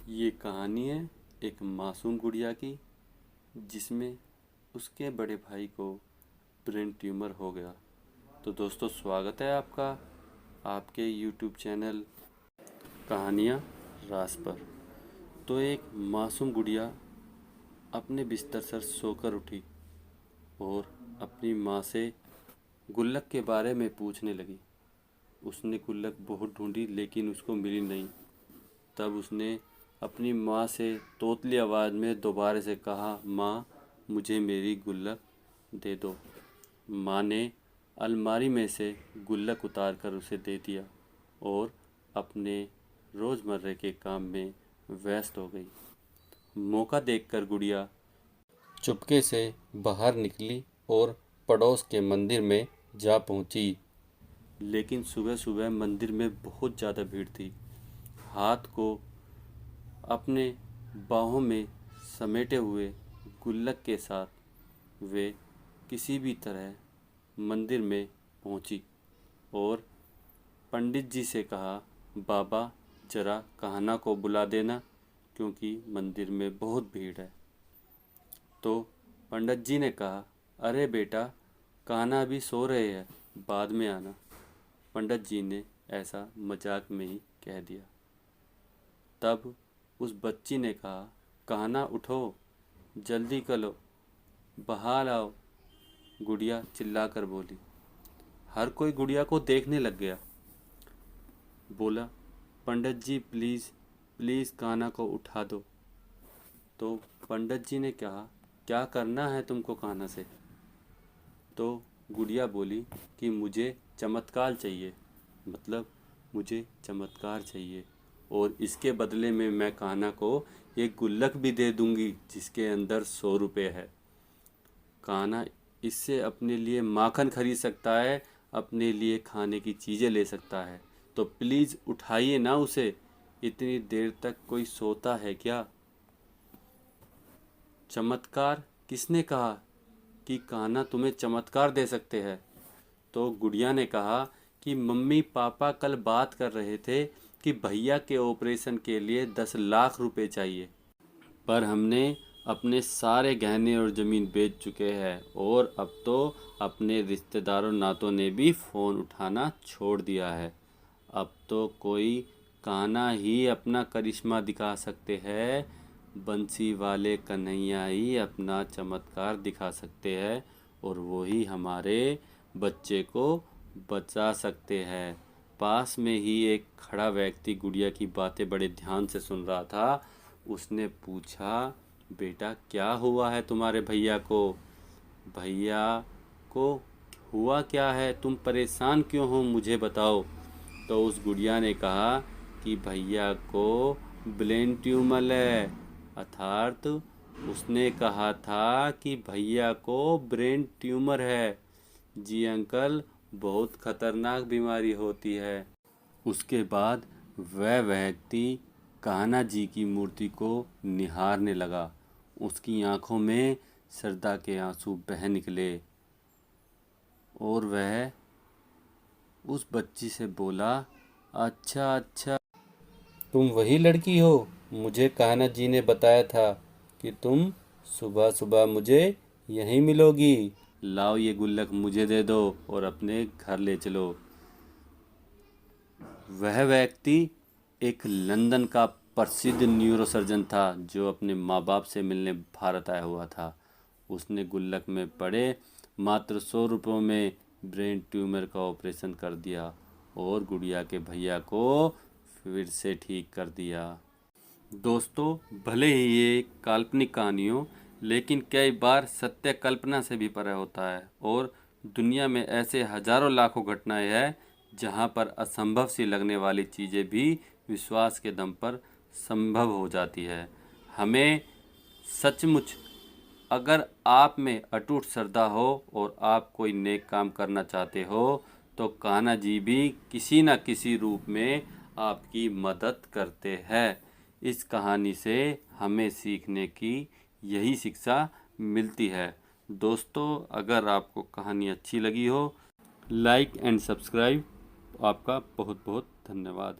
ये कहानी है एक मासूम गुड़िया की, जिसमें उसके बड़े भाई को ब्रेन ट्यूमर हो गया। तो दोस्तों, स्वागत है आपका आपके YouTube चैनल कहानियाँ रास पर। तो एक मासूम गुड़िया अपने बिस्तर से सोकर उठी और अपनी माँ से गुल्लक के बारे में पूछने लगी। उसने गुल्लक बहुत ढूंढी लेकिन उसको मिली नहीं। तब उसने अपनी माँ से तोतली आवाज़ में दोबारा से कहा, माँ मुझे मेरी गुल्लक दे दो। माँ ने अलमारी में से गुल्लक उतार कर उसे दे दिया और अपने रोज़मर्रा के काम में व्यस्त हो गई। मौका देखकर गुड़िया चुपके से बाहर निकली और पड़ोस के मंदिर में जा पहुंची। लेकिन सुबह सुबह मंदिर में बहुत ज़्यादा भीड़ थी। हाथ को अपने बाहों में समेटे हुए गुल्लक के साथ वे किसी भी तरह मंदिर में पहुंची और पंडित जी से कहा, बाबा जरा कान्हा को बुला देना क्योंकि मंदिर में बहुत भीड़ है। तो पंडित जी ने कहा, अरे बेटा, कान्हा अभी सो रहे हैं, बाद में आना। पंडित जी ने ऐसा मजाक में ही कह दिया। तब उस बच्ची ने कहा, कान्हा उठो, जल्दी करो, बाहर आओ। गुड़िया चिल्लाकर बोली। हर कोई गुड़िया को देखने लग गया। बोला, पंडित जी प्लीज़ प्लीज़ कान्हा को उठा दो। तो पंडित जी ने कहा, क्या करना है तुमको कान्हा से? तो गुड़िया बोली कि मुझे चमत्कार चाहिए, मतलब मुझे चमत्कार चाहिए और इसके बदले में मैं कान्हा को एक गुल्लक भी दे दूंगी जिसके अंदर 100 रुपये है। कान्हा इससे अपने लिए माखन खरीद सकता है, अपने लिए खाने की चीज़ें ले सकता है। तो प्लीज़ उठाइए ना उसे, इतनी देर तक कोई सोता है क्या? चमत्कार? किसने कहा कि कान्हा तुम्हें चमत्कार दे सकते हैं? तो गुड़िया ने कहा कि मम्मी पापा कल बात कर रहे थे कि भैया के ऑपरेशन के लिए 10 लाख रुपए चाहिए, पर हमने अपने सारे गहने और ज़मीन बेच चुके हैं और अब तो अपने रिश्तेदारों नातों ने भी फ़ोन उठाना छोड़ दिया है। अब तो कोई कान्हा ही अपना करिश्मा दिखा सकते हैं, बंसी वाले कन्हैया ही अपना चमत्कार दिखा सकते हैं और वही हमारे बच्चे को बचा सकते हैं। पास में ही एक खड़ा व्यक्ति गुड़िया की बातें बड़े ध्यान से सुन रहा था। उसने पूछा, बेटा क्या हुआ है तुम्हारे भैया को? भैया को हुआ क्या है? तुम परेशान क्यों हो, मुझे बताओ। तो उस गुड़िया ने कहा कि भैया को ब्रेन ट्यूमर है, अर्थात उसने कहा था कि भैया को ब्रेन ट्यूमर है। जी अंकल, बहुत खतरनाक बीमारी होती है। उसके बाद वह व्यक्ति कान्हा जी की मूर्ति को निहारने लगा। उसकी आंखों में श्रद्धा के आंसू बह निकले और वह उस बच्ची से बोला, अच्छा अच्छा, तुम वही लड़की हो? मुझे कान्हा जी ने बताया था कि तुम सुबह सुबह मुझे यहीं मिलोगी। लाओ ये गुल्लक मुझे दे दो और अपने घर ले चलो। वह व्यक्ति एक लंदन का प्रसिद्ध न्यूरोसर्जन था जो अपने माँ बाप से मिलने भारत आया हुआ था। उसने गुल्लक में पड़े मात्र 100 रुपयों में ब्रेन ट्यूमर का ऑपरेशन कर दिया और गुड़िया के भैया को फिर से ठीक कर दिया। दोस्तों, भले ही ये काल्पनिक कहानी हो, लेकिन कई बार सत्य कल्पना से भी परे होता है और दुनिया में ऐसे हजारों लाखों घटनाएं हैं जहां पर असंभव सी लगने वाली चीज़ें भी विश्वास के दम पर संभव हो जाती है। हमें सचमुच, अगर आप में अटूट श्रद्धा हो और आप कोई नेक काम करना चाहते हो तो कान्हा जी भी किसी न किसी रूप में आपकी मदद करते हैं। इस कहानी से हमें सीखने की यही शिक्षा मिलती है। दोस्तों, अगर आपको कहानी अच्छी लगी हो, लाइक एंड सब्सक्राइब। आपका बहुत बहुत धन्यवाद।